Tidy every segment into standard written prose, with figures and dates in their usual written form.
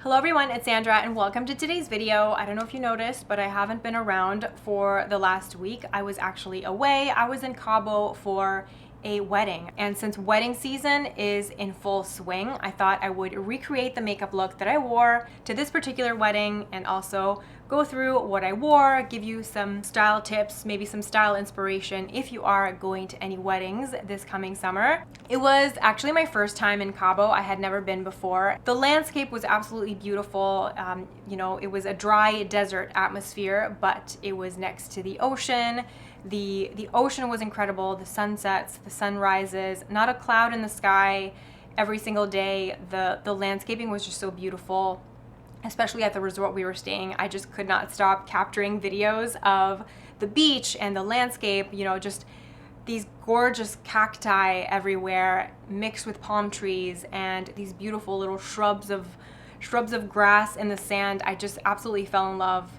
Hello everyone, it's Sandra and welcome to today's video. I don't know if you noticed, but I haven't been around for the last week. I was actually away. I was in Cabo for a wedding, and since wedding season is in full swing, I thought I would recreate the makeup look that I wore to this particular wedding and also go through what I wore, give you some style tips, maybe some style inspiration if you are going to any weddings this coming summer. It was actually my first time in Cabo. I had never been before. The landscape was absolutely beautiful. It was a dry desert atmosphere, but it was next to the ocean. The ocean was incredible, the sunsets, the sunrises, not a cloud in the sky every single day. The landscaping was just so beautiful, especially at the resort we were staying. I just could not stop capturing videos of the beach and the landscape, just these gorgeous cacti everywhere mixed with palm trees and these beautiful little shrubs of grass in the sand. I just absolutely fell in love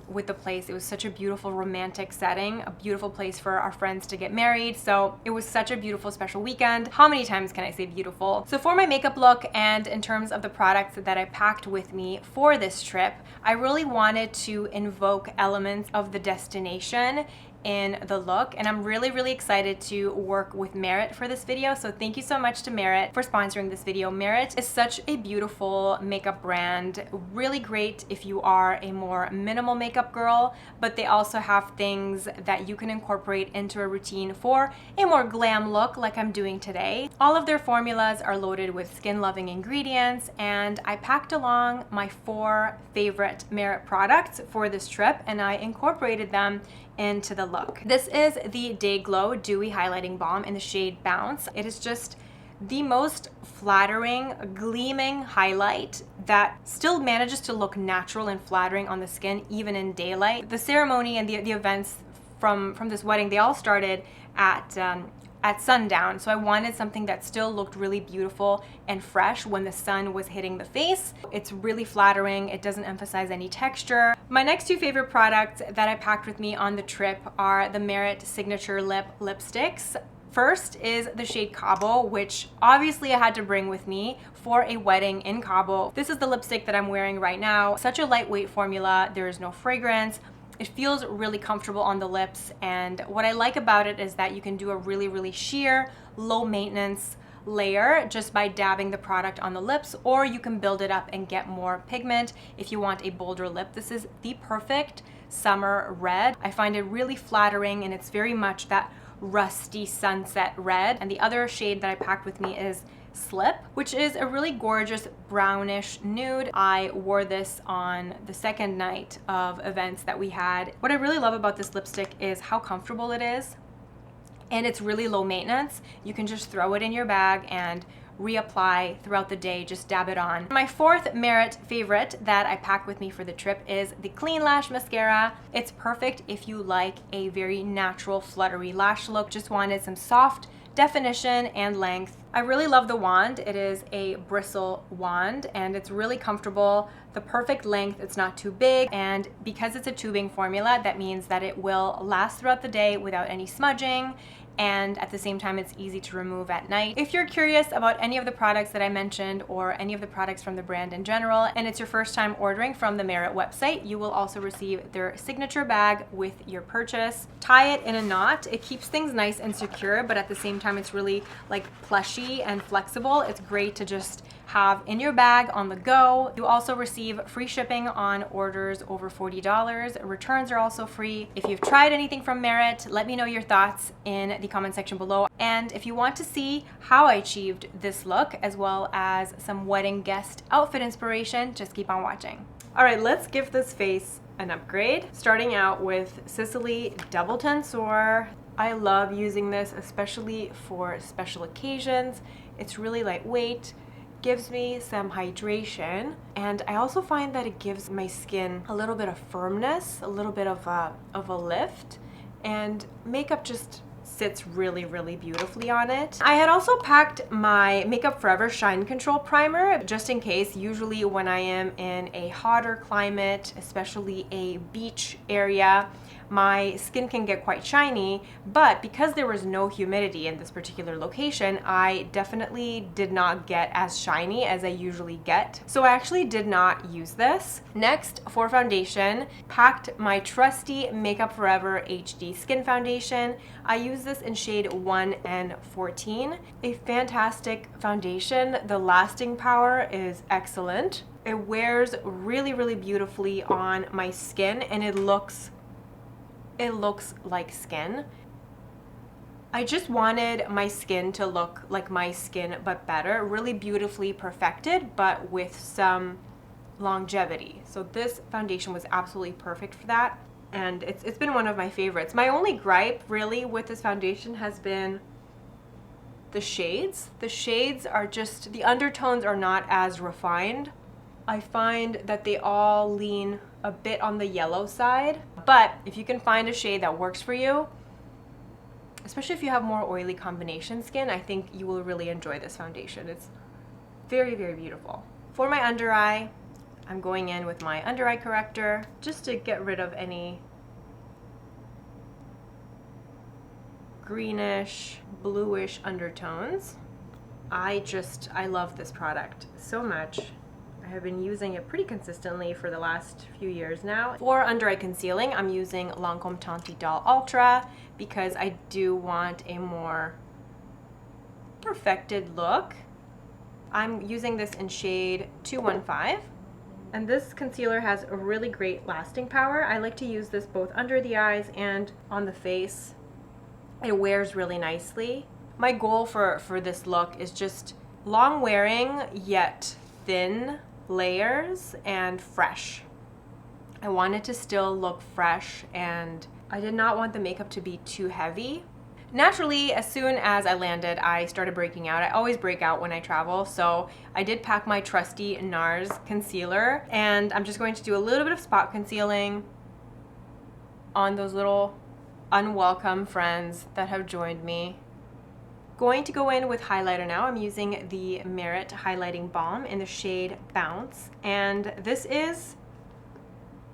with the place. It was such a beautiful romantic setting, a beautiful place for our friends to get married. So it was such a beautiful special weekend. How many times can I say beautiful? So for my makeup look and in terms of the products that I packed with me for this trip, I really wanted to invoke elements of the destination in the look, and I'm really excited to work with Merritt for this video. So thank you so much to Merritt for sponsoring this video. Merritt is such a beautiful makeup brand, really great if you are a more minimal makeup girl, but they also have things that you can incorporate into a routine for a more glam look like I'm doing today. All of their formulas are loaded with skin-loving ingredients, and I packed along my 4 favorite Merritt products for this trip, and I incorporated them into the look. This is the Day Glow Dewy Highlighting Balm in the shade Bounce. It is just the most flattering, gleaming highlight that still manages to look natural and flattering on the skin even in daylight. The ceremony and the events from this wedding, they all started at sundown, so I wanted something that still looked really beautiful and fresh when the sun was hitting the face. It's really flattering. It doesn't emphasize any texture. My next 2 favorite products that I packed with me on the trip are the Merritt Signature Lip Lipsticks. First is the shade Cabo, which obviously I had to bring with me for a wedding in Cabo. This is the lipstick that I'm wearing right now. Such a lightweight formula. There is no fragrance. It feels really comfortable on the lips, and what I like about it is that you can do a really sheer, low maintenance layer just by dabbing the product on the lips, or you can build it up and get more pigment if you want a bolder lip. This is the perfect summer red. I find it really flattering, and it's very much that rusty sunset red. And the other shade that I packed with me is Slip, which is a really gorgeous brownish nude. I wore this on the second night of events that we had. What I really love about this lipstick is how comfortable it is, and it's really low maintenance. You can just throw it in your bag and reapply throughout the day, just dab it on. My 4th Merritt favorite that I packed with me for the trip is the Clean Lash Mascara. It's perfect if you like a very natural fluttery lash look, just wanted some soft definition and length. I really love the wand. It is a bristle wand and it's really comfortable, the perfect length. It's not too big, and because it's a tubing formula, that means that it will last throughout the day without any smudging, and at the same time it's easy to remove at night. If you're curious about any of the products that I mentioned or any of the products from the brand in general, and it's your first time ordering from the Merritt website, you will also receive their signature bag with your purchase. Tie it in a knot. It keeps things nice and secure, but at the same time it's really like plushy and flexible. It's great to just have in your bag on the go. You also receive free shipping on orders over $40. Returns are also free. If you've tried anything from Merritt, let me know your thoughts in the comment section below. And if you want to see how I achieved this look, as well as some wedding guest outfit inspiration, just keep on watching. All right, let's give this face an upgrade. Starting out with Sisley Double Tenseur. I love using this, especially for special occasions. It's really lightweight, gives me some hydration, and I also find that it gives my skin a little bit of firmness, a little bit of a lift, and makeup just sits really beautifully on it. I had also packed my Makeup Forever Shine Control Primer just in case. Usually when I am in a hotter climate, especially a beach area, my skin can get quite shiny, but because there was no humidity in this particular location, I definitely did not get as shiny as I usually get. So I actually did not use this. Next, for foundation, packed my trusty Makeup Forever HD Skin Foundation. I use this in shade 1 and 14. A fantastic foundation. The lasting power is excellent. It wears really, really beautifully on my skin, and it looks like skin. I just wanted my skin to look like my skin, but better, really beautifully perfected, but with some longevity. So this foundation was absolutely perfect for that, and it's been one of my favorites. My only gripe really with this foundation has been the shades. The shades are just, the undertones are not as refined. I find that they all lean a bit on the yellow side, but if you can find a shade that works for you, especially if you have more oily combination skin, I think you will really enjoy this foundation. It's very, very beautiful. For my under eye, I'm going in with my under eye corrector just to get rid of any greenish, bluish undertones. I love this product so much. I have been using it pretty consistently for the last few years now. For under eye concealing, I'm using Lancome Concealer Ultra because I do want a more perfected look. I'm using this in shade 215. And this concealer has a really great lasting power. I like to use this both under the eyes and on the face. It wears really nicely. My goal for this look is just long wearing yet thin layers and fresh. I wanted to still look fresh, and I did not want the makeup to be too heavy. Naturally, as soon as I landed, I started breaking out. I always break out when I travel, so I did pack my trusty NARS Concealer, and I'm just going to do a little bit of spot concealing on those little unwelcome friends that have joined me. Going to go in with highlighter now. I'm using the Merritt Highlighting Balm in the shade Bounce, and this is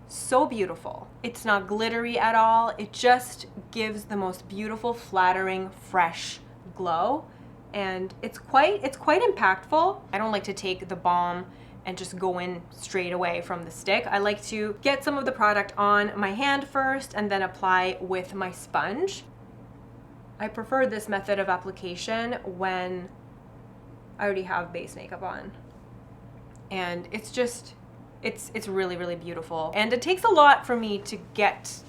so beautiful. It's not glittery at all. It just gives the most beautiful, flattering, fresh glow, and it's quite impactful. I don't like to take the balm and just go in straight away from the stick. I like to get some of the product on my hand first and then apply with my sponge. I prefer this method of application when I already have base makeup on. And it's really, really beautiful. And it takes a lot for me to get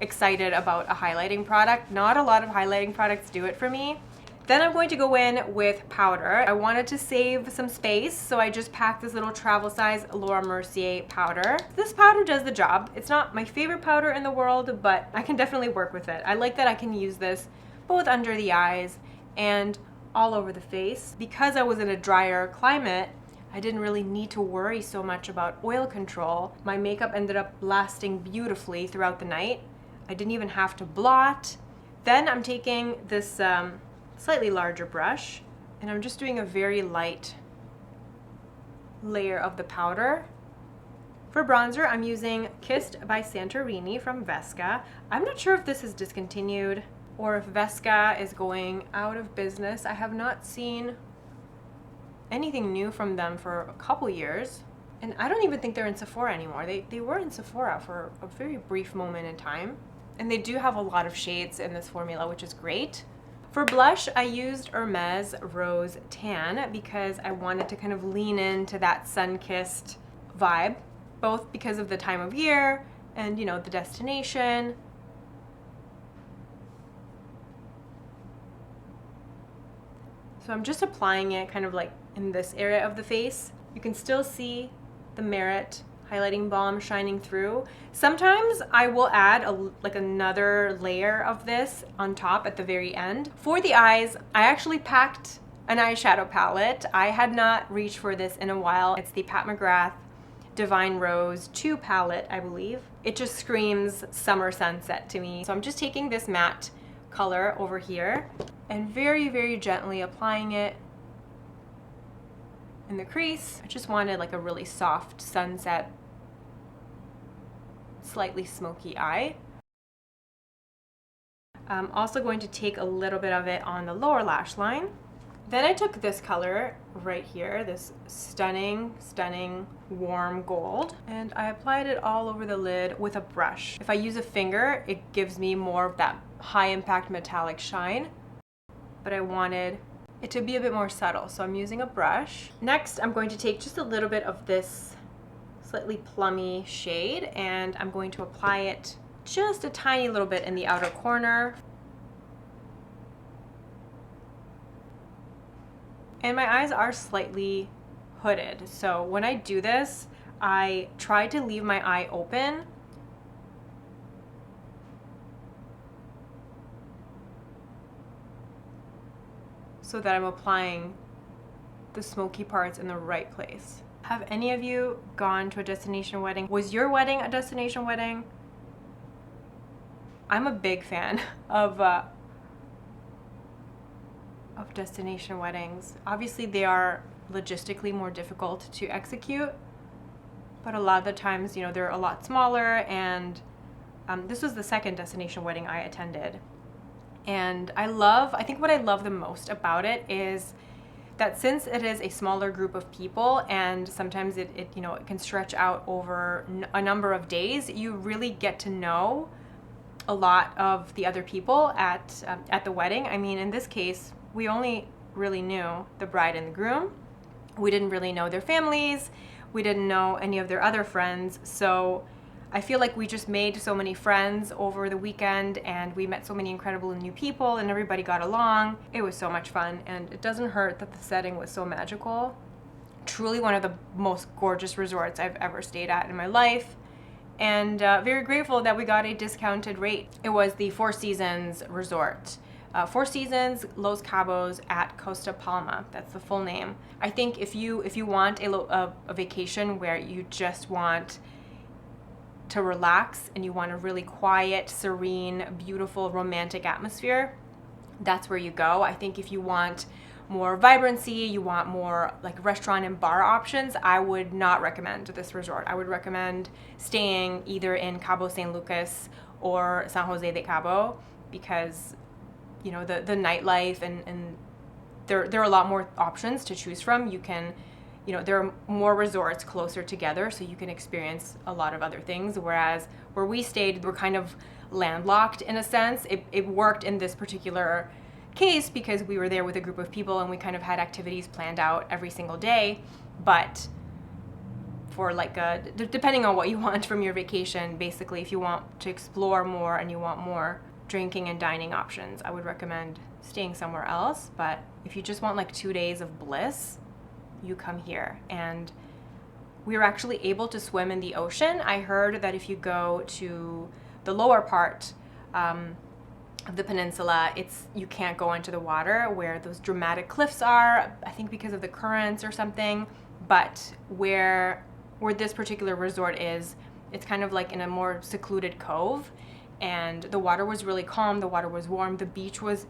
excited about a highlighting product. Not a lot of highlighting products do it for me. Then I'm going to go in with powder. I wanted to save some space, so I just packed this little travel size Laura Mercier powder. This powder does the job. It's not my favorite powder in the world, but I can definitely work with it. I like that I can use this both under the eyes and all over the face. Because I was in a drier climate, I didn't really need to worry so much about oil control. My makeup ended up lasting beautifully throughout the night. I didn't even have to blot. Then I'm taking this slightly larger brush, and I'm just doing a very light layer of the powder. For bronzer, I'm using Kissed by Santorini from Vesca. I'm not sure if this is discontinued or if Vesca is going out of business. I have not seen anything new from them for a couple years. And I don't even think they're in Sephora anymore. They were in Sephora for a very brief moment in time. And they do have a lot of shades in this formula, which is great. For blush, I used Hermes Rose Tan because I wanted to kind of lean into that sun-kissed vibe, both because of the time of year and, you know, the destination. So I'm just applying it kind of like in this area of the face. You can still see the Merritt highlighting balm shining through. Sometimes I will add another layer of this on top at the very end. For the eyes, I actually packed an eyeshadow palette. I had not reached for this in a while. It's the Pat McGrath Divine Rose 2 palette, I believe. It just screams summer sunset to me. So I'm just taking this matte color over here and very, very gently applying it in the crease. I just wanted like a really soft sunset, slightly smoky eye. I'm also going to take a little bit of it on the lower lash line. Then I took this color right here, this stunning, stunning warm gold, and I applied it all over the lid with a brush. If I use a finger, it gives me more of that high impact metallic shine, but I wanted it to be a bit more subtle, so I'm using a brush. Next, I'm going to take just a little bit of this slightly plummy shade, and I'm going to apply it just a tiny little bit in the outer corner. And my eyes are slightly hooded, so when I do this, I try to leave my eye open so that I'm applying the smoky parts in the right place. Have any of you gone to a destination wedding? Was your wedding a destination wedding? I'm a big fan of destination weddings. Obviously, they are logistically more difficult to execute, but a lot of the times, you know, they're a lot smaller, and this was the second destination wedding I attended. And I think what I love the most about it is that since it is a smaller group of people, and sometimes it you know, it can stretch out over a number of days, you really get to know a lot of the other people at the wedding. I mean, in this case, we only really knew the bride and the groom. We didn't really know their families. We didn't know any of their other friends. So I feel like we just made so many friends over the weekend, and we met so many incredible new people, and everybody got along. It was so much fun, and it doesn't hurt that the setting was so magical. Truly one of the most gorgeous resorts I've ever stayed at in my life, and very grateful that we got a discounted rate. It was the Four Seasons Resort. Four Seasons Los Cabos at Costa Palma. That's the full name. I think if you want a vacation where you just want to relax and you want a really quiet, serene, beautiful, romantic atmosphere, that's where you go. I think if you want more vibrancy, you want more like restaurant and bar options, I would not recommend this resort. I would recommend staying either in Cabo San Lucas or San Jose de Cabo, because you know, the nightlife and there are a lot more options to choose from. You can, you know, there are more resorts closer together, so you can experience a lot of other things, whereas where we stayed, we're kind of landlocked in a sense. It worked in this particular case because we were there with a group of people and we kind of had activities planned out every single day, but for like depending on what you want from your vacation, basically if you want to explore more and you want more drinking and dining options, I would recommend staying somewhere else. But if you just want like 2 days of bliss, you come here. And we were actually able to swim in the ocean. I heard that if you go to the lower part of the peninsula, you can't go into the water where those dramatic cliffs are, I think because of the currents or something. But where this particular resort is, it's kind of like in a more secluded cove, and the water was really calm, the water was warm, the beach was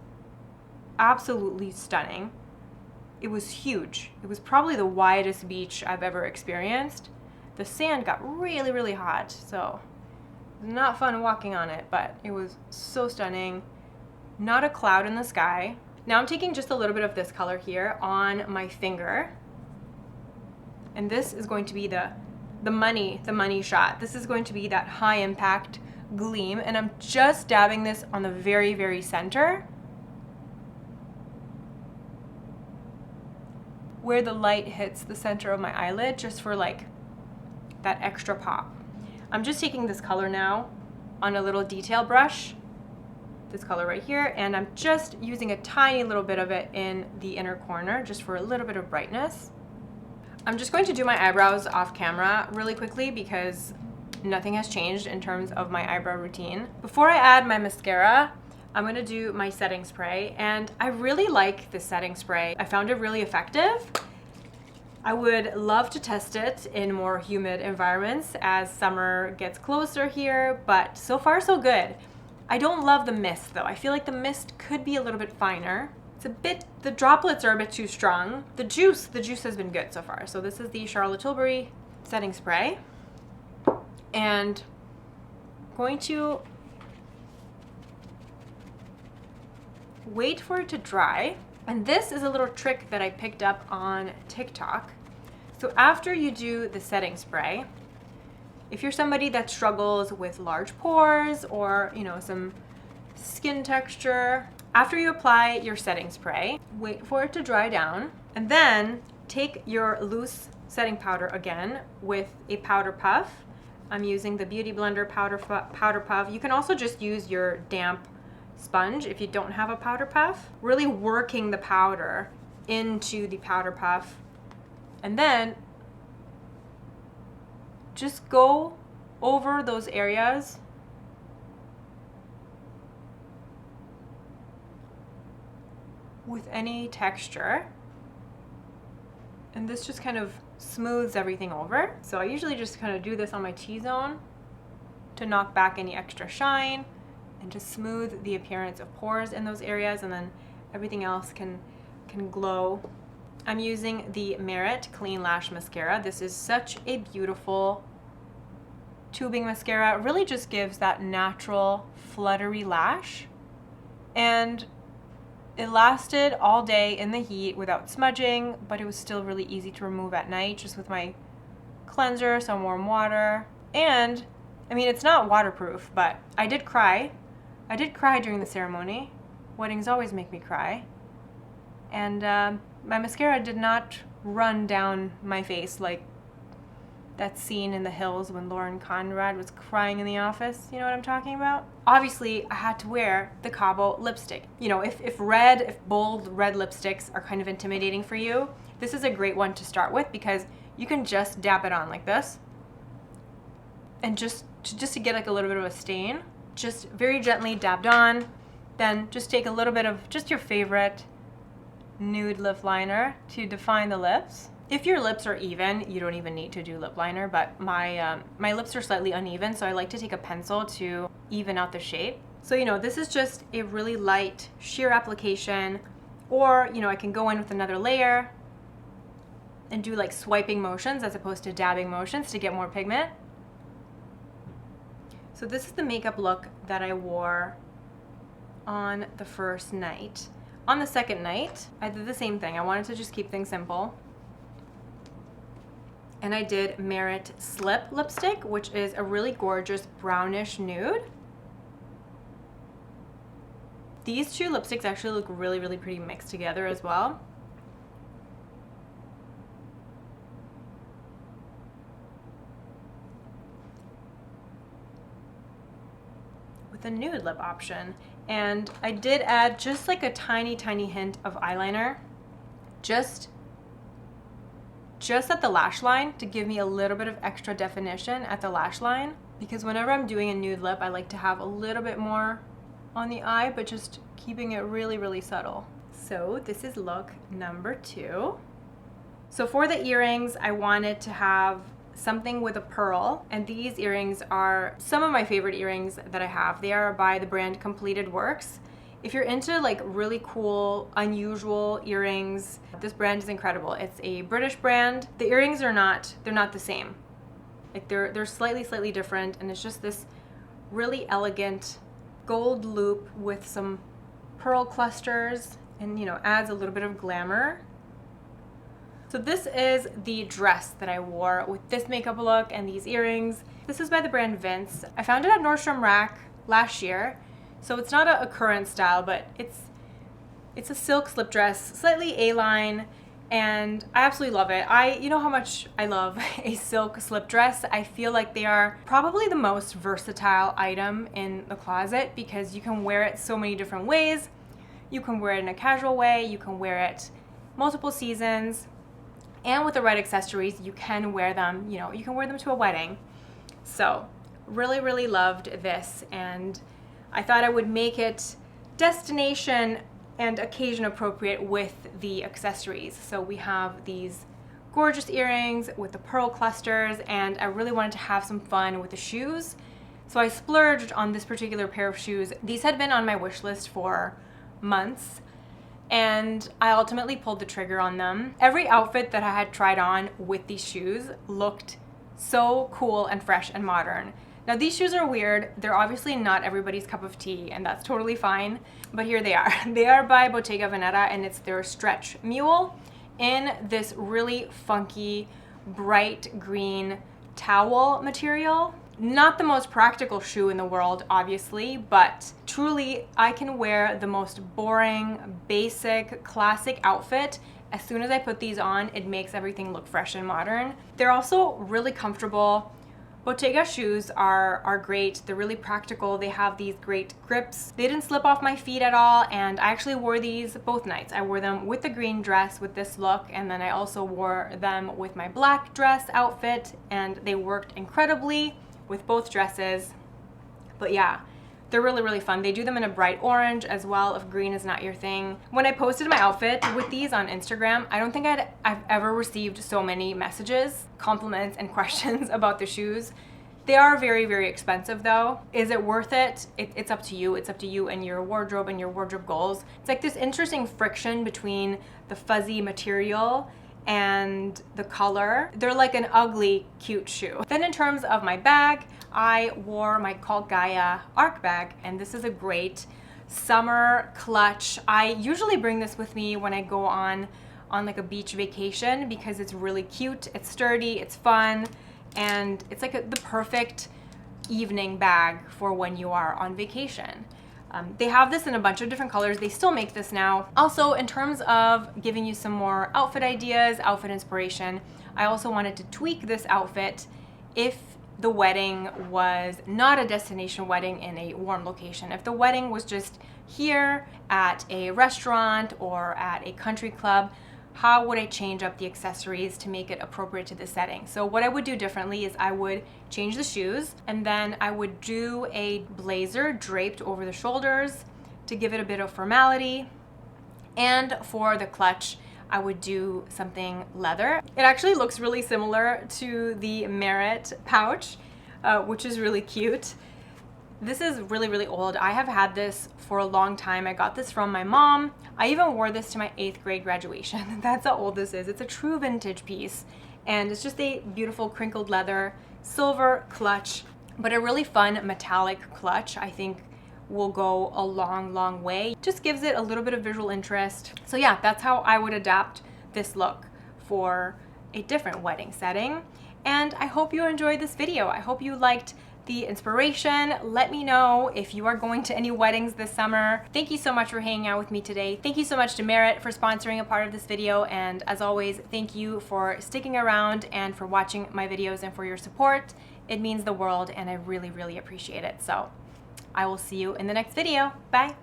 absolutely stunning. It was huge. It was probably the widest beach I've ever experienced. The sand got really, really hot, so it was not fun walking on it, but it was so stunning. Not a cloud in the sky. Now I'm taking just a little bit of this color here on my finger, and this is going to be the money shot. This is going to be that high impact gleam, and I'm just dabbing this on the very, very center where the light hits the center of my eyelid, just for like that extra pop. I'm just taking this color now on a little detail brush, this color right here, and I'm just using a tiny little bit of it in the inner corner just for a little bit of brightness. I'm just going to do my eyebrows off camera really quickly because nothing has changed in terms of my eyebrow routine. Before I add my mascara, I'm gonna do my setting spray, and I really like this setting spray. I found it really effective. I would love to test it in more humid environments as summer gets closer here, but so far so good. I don't love the mist though. I feel like the mist could be a little bit finer. The droplets are a bit too strong. The juice has been good so far. So this is the Charlotte Tilbury setting spray. And I'm going to wait for it to dry. And this is a little trick that I picked up on TikTok. So after you do the setting spray, if you're somebody that struggles with large pores or, you know, some skin texture, after you apply your setting spray, wait for it to dry down, and then take your loose setting powder again with a powder puff. I'm using the Beautyblender powder puff. You can also just use your damp sponge if you don't have a powder puff. Really working the powder into the powder puff, and then just go over those areas with any texture, and this just kind of smooths everything over. So I usually just kind of do this on my T-zone to knock back any extra shine and just smooth the appearance of pores in those areas, and then everything else can glow. I'm using the Merritt Clean Lash Mascara. This is such a beautiful tubing mascara. It really just gives that natural fluttery lash, and it lasted all day in the heat without smudging, but it was still really easy to remove at night just with my cleanser, some warm water. And I mean, it's not waterproof, but I did cry. I did cry during the ceremony. Weddings always make me cry. And my mascara did not run down my face like that scene in The Hills when Lauren Conrad was crying in the office. You know what I'm talking about? Obviously, I had to wear the Cabo lipstick. You know, if bold red lipsticks are kind of intimidating for you, this is a great one to start with because you can just dab it on like this. And just to get like a little bit of a stain, just very gently dabbed on. Then just take a little bit of just your favorite nude lip liner to define the lips. If your lips are even, you don't even need to do lip liner, but my lips are slightly uneven, so I like to take a pencil to even out the shape. So, you know, this is just a really light sheer application, or, you know, I can go in with another layer and do like swiping motions as opposed to dabbing motions to get more pigment. So this is the makeup look that I wore on the first night. On the second night, I did the same thing. I wanted to just keep things simple. And I did Merritt Slip lipstick, which is a really gorgeous brownish nude. These two lipsticks actually look really, really pretty mixed together as well. With a nude lip option. And I did add just like a tiny, tiny hint of eyeliner. Just at the lash line to give me a little bit of extra definition at the lash line, because whenever I'm doing a nude lip, I like to have a little bit more on the eye, but just keeping it really, really subtle. So this is look number 2. So for the earrings, I wanted to have something with a pearl, and these earrings are some of my favorite earrings that I have. They are by the brand Completedworks. If you're into like really cool, unusual earrings, this brand is incredible. It's a British brand. The earrings are they're not the same. Like they're slightly different, and it's just this really elegant gold loop with some pearl clusters, and you know, adds a little bit of glamour. So this is the dress that I wore with this makeup look and these earrings. This is by the brand VIII. I found it at Nordstrom Rack last year. So it's not a current style, but it's a silk slip dress, slightly A-line, and I absolutely love it. You know how much I love a silk slip dress. I feel like they are probably the most versatile item in the closet because you can wear it so many different ways. You can wear it in a casual way, you can wear it multiple seasons, and with the right accessories, you can wear them, you know, you can wear them to a wedding. So really, really loved this, and I thought I would make it destination and occasion appropriate with the accessories. So we have these gorgeous earrings with the pearl clusters, and I really wanted to have some fun with the shoes. So I splurged on this particular pair of shoes. These had been on my wish list for months, and I ultimately pulled the trigger on them. Every outfit that I had tried on with these shoes looked so cool and fresh and modern Now these shoes are weird. They're obviously not everybody's cup of tea, and that's totally fine, but here they are. They are by Bottega Veneta, and it's their Stretch Mule in this really funky, bright green towel material. Not the most practical shoe in the world, obviously, but truly I can wear the most boring, basic, classic outfit. As soon as I put these on, it makes everything look fresh and modern. They're also really comfortable. Bottega shoes are great. They're really practical. They have these great grips. They didn't slip off my feet at all, and I actually wore these both nights. I wore them with the green dress with this look, and then I also wore them with my black dress outfit, and they worked incredibly with both dresses. But yeah, they're really, really fun. They do them in a bright orange as well if green is not your thing. When I posted my outfit with these on Instagram, I don't think I've ever received so many messages, compliments, and questions about the shoes. They are very, very expensive though. Is it worth it? It's up to you. It's up to you and your wardrobe goals. It's like this interesting friction between the fuzzy material and the color. They're like an ugly, cute shoe. Then in terms of my bag, I wore my Cult Gaia Arc bag, and this is a great summer clutch. I usually bring this with me when I go on like a beach vacation because it's really cute, it's sturdy, it's fun, and it's like the perfect evening bag for when you are on vacation. They have this in a bunch of different colors. They still make this now. Also, in terms of giving you some more outfit ideas, outfit inspiration, I also wanted to tweak this outfit if the wedding was not a destination wedding in a warm location. If the wedding was just here at a restaurant or at a country club, how would I change up the accessories to make it appropriate to the setting? So what I would do differently is I would change the shoes, and then I would do a blazer draped over the shoulders to give it a bit of formality. And for the clutch, I would do something leather. It actually looks really similar to the Merritt pouch, which is really cute. This is really, really old. I have had this for a long time. I got this from my mom. I even wore this to my 8th grade graduation. That's how old this is. It's a true vintage piece, and it's just a beautiful crinkled leather silver clutch, but a really fun metallic clutch. I think will go a long, long way. Just gives it a little bit of visual interest. So yeah, that's how I would adapt this look for a different wedding setting. And I hope you enjoyed this video. I hope you liked the inspiration. Let me know if you are going to any weddings this summer. Thank you so much for hanging out with me today. Thank you so much to Merritt for sponsoring a part of this video. And as always, thank you for sticking around and for watching my videos and for your support. It means the world, and I really, really appreciate it. So I will see you in the next video. Bye.